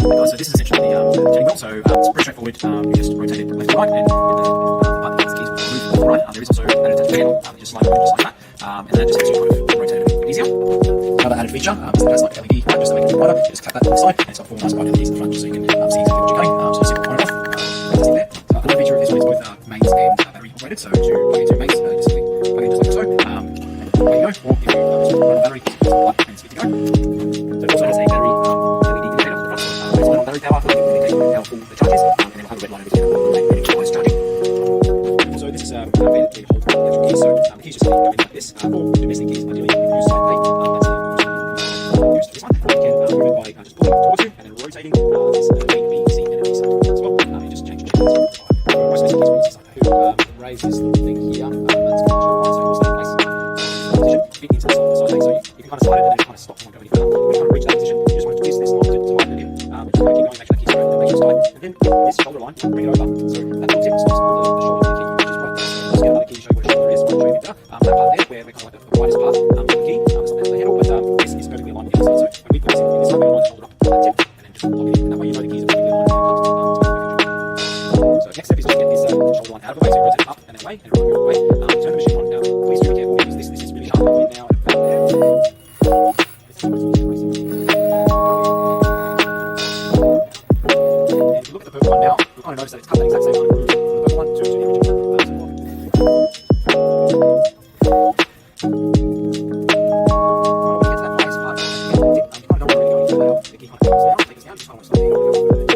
So this is essentially the turning wheel. So it's pretty straightforward. You just rotate it left to right, and the button keys will move left to right. There is also an attached handle. You just slide it over just like that, and that just helps you kind of rotate it a bit easier. Another added feature is that it has like LED light just to make it brighter. You just clap that to the side, and it's got 4 nice bright LEDs in the front just so you can see exactly what you're going. So just simple on and off. That's it there. Another feature of this one is both mains and battery operated. So to plug into mains, you just simply plug in just like so. There you go. Or if you just run a battery, just plug and it's good to go. So it also has a battery LED indicator on the front. So it's on battery power, so you can indicate how full the charge is, and then we'll have a red line over here that will make sure it's charging. Also, this is a way that we hold electric keys. So the keys just go in like this. For domestic keys, ideally you can use side plate. That's used for this one. You can move it by just pulling towards you and then rotating. This A, B, C, and D side as well. You just change the keys. Most domestic keys we use this side. Raise this little thing here. That's going to show one, so it will stay in place. Position, feet into the side leg, so you can kind of slide it and then kind of stop and go any further. When you kind of reach that position, you just want to twist this line to tighten it in. Just keep going, make sure that keys straight, make sure it's tight. And then this shoulder line, bring it over. So that little tip stops on the shoulder of the key, which is right there. So just get another key to show you what a shoulder is. I'll show you that part there, where we're kind of like the widest part of the key. It's not the handle, but this is perfectly aligned with the other side. So when we put this in this side, we line the shoulder up to that tip, and then just lock it in. And that way you know the keys are perfectly aligned and it comes to so next step is to get this shoulder line out of the way, so you rotate it up and then away, and right away. Turn the machine on. Now, please do be careful because this is really sharp. In now and about there. And if you look at the purple one now, you'll kind of notice that it's cut that exact same line from the purple one to the original. The key kind of goes down, take us down, just kind of want to stop there.